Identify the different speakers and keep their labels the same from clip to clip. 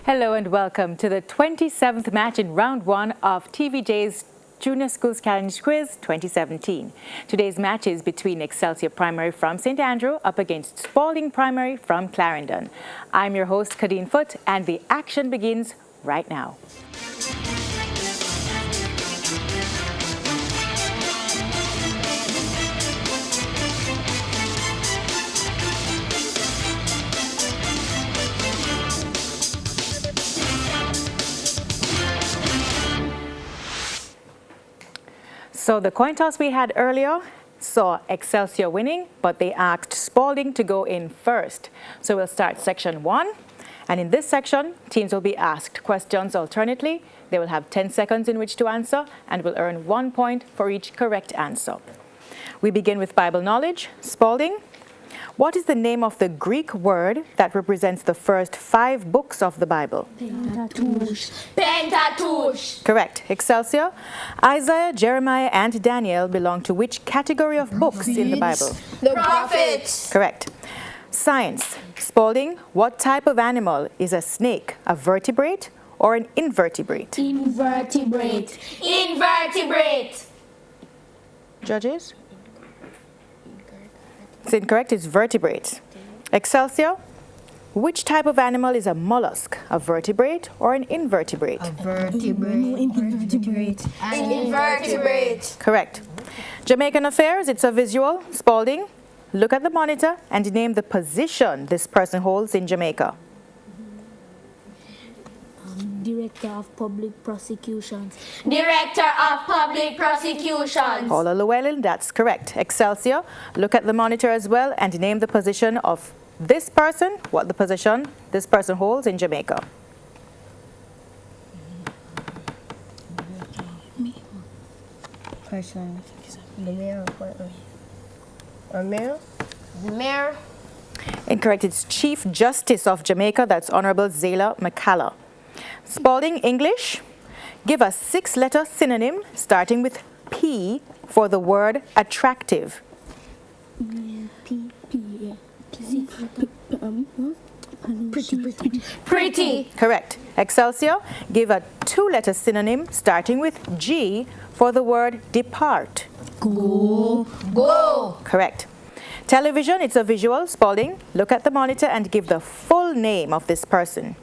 Speaker 1: Hello and welcome to the 27th match in round 1 of TVJ's Junior Schools Challenge Quiz 2017. Today's match is between Excelsior Primary from St. Andrew up against Spalding Primary from Clarendon. I'm your host, Kadeen Foote, and the action begins right now. So the coin toss we had earlier saw Excelsior winning, but they asked Spalding to go in first. So we'll start section 1. And in this section, teams will be asked questions alternately. They will have 10 seconds in which to answer and will earn 1 point for each correct answer. We begin with Bible knowledge. Spalding, what is the name of the Greek word that represents the first 5 books of the Bible?
Speaker 2: Pentateuch. Pentateuch.
Speaker 1: Correct. Excelsior, Isaiah, Jeremiah, and Daniel belong to which category of books in the Bible?
Speaker 2: The prophets.
Speaker 1: Correct. Science. Spalding, what type of animal is a snake? A vertebrate or an invertebrate?
Speaker 2: Invertebrate. Invertebrate.
Speaker 1: Judges? It's incorrect. It's vertebrate. Excelsior, which type of animal is a mollusk? A vertebrate or an invertebrate?
Speaker 3: A vertebrate. Invertebrate.
Speaker 2: Invertebrate.
Speaker 1: Correct. Jamaican affairs, it's a visual. Spalding, look at the monitor and name the position this person holds in Jamaica.
Speaker 4: Director of Public Prosecutions.
Speaker 2: Director of Public Prosecutions.
Speaker 1: Paula Llewellyn, that's correct. Excelsior, look at the monitor as well and name the position of this person, what the position this person holds in Jamaica.
Speaker 3: Person. The mayor or mayor?
Speaker 2: The mayor.
Speaker 1: Incorrect, it's Chief Justice of Jamaica, that's Honorable Zayla McCalla. Spalding, English, give a 6-letter synonym starting with P for the word attractive.
Speaker 2: Pretty.
Speaker 1: Correct. Excelsior, give a 2-letter synonym starting with G for the word depart.
Speaker 2: Go. Go.
Speaker 1: Correct. Television, it's a visual. Spalding, look at the monitor and give the full name of this person.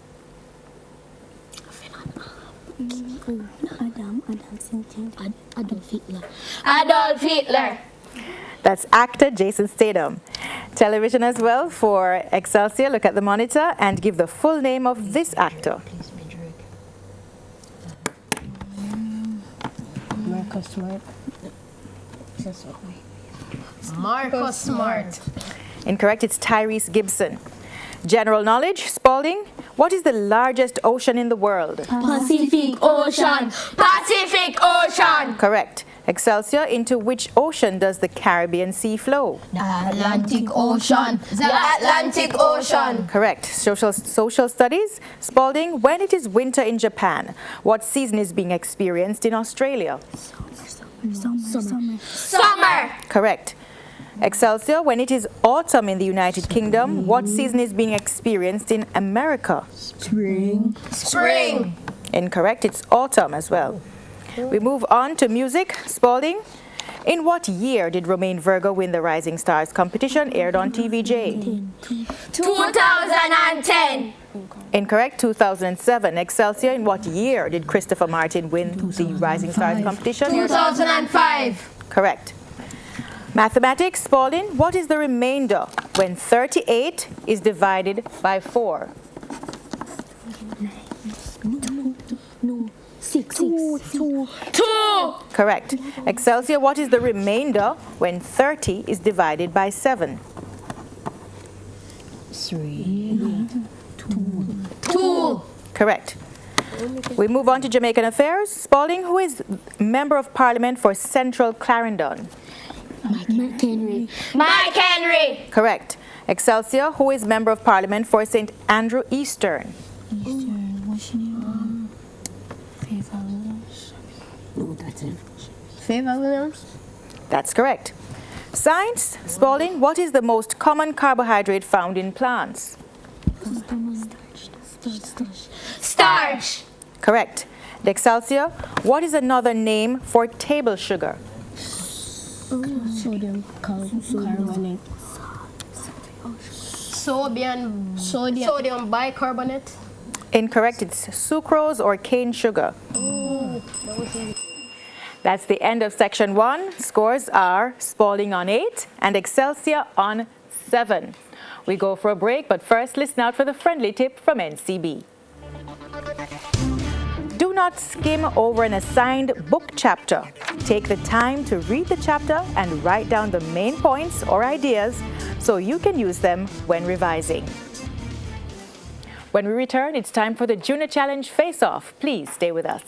Speaker 4: Adolf Hitler.
Speaker 2: Adolf Hitler.
Speaker 1: That's actor Jason Statham. Television as well for Excelsior. Look at the monitor and give the full name of this actor.
Speaker 3: Marcus Smart.
Speaker 2: Marcus Smart.
Speaker 1: Incorrect, it's Tyrese Gibson. General knowledge, Spalding, what is the largest ocean in the world?
Speaker 2: Pacific Ocean. Pacific Ocean.
Speaker 1: Correct. Excelsior, into which ocean does the Caribbean Sea flow?
Speaker 2: The Atlantic Ocean. The Atlantic Ocean.
Speaker 1: Correct. Social studies, Spalding, when it is winter in Japan, what season is being experienced in Australia?
Speaker 2: Summer.
Speaker 1: Correct. Excelsior, when it is autumn in the United Kingdom, what season is being experienced in America?
Speaker 3: Spring.
Speaker 2: Spring.
Speaker 1: Incorrect, it's autumn as well. We move on to music. Spalding, in what year did Romain Virgo win the Rising Stars competition aired on TVJ?
Speaker 2: 2010.
Speaker 1: Incorrect, 2007. Excelsior, in what year did Christopher Martin win the Rising Stars competition?
Speaker 2: 2005.
Speaker 1: Correct. Mathematics, Spalding, what is the remainder when 38 is divided by 4?
Speaker 4: Six.
Speaker 2: Two.
Speaker 1: Correct. Excelsior, what is the remainder when 30 is divided by 7?
Speaker 3: 3.
Speaker 2: Two.
Speaker 1: Correct. We move on to Jamaican affairs. Spalding, who is Member of Parliament for Central Clarendon?
Speaker 4: Mike Henry.
Speaker 2: Mike Henry.
Speaker 1: Correct. Excelsior, who is Member of Parliament for St. Andrew Eastern?
Speaker 3: Favor Williams.
Speaker 1: That's correct. Science, Spalding, what is the most common carbohydrate found in plants?
Speaker 2: Starch.
Speaker 1: Correct. The Excelsior, what is another name for table sugar?
Speaker 3: Sodium carbonate.
Speaker 2: Sodium bicarbonate.
Speaker 1: Incorrect, it's sucrose or cane sugar. That's the end of section 1. Scores are Spalding on 8 and Excelsior on 7. We go for a break, but first listen out for the friendly tip from NCB. Do not skim over an assigned book chapter. Take the time to read the chapter and write down the main points or ideas so you can use them when revising. When we return, it's time for the Junior Challenge Face-Off. Please stay with us.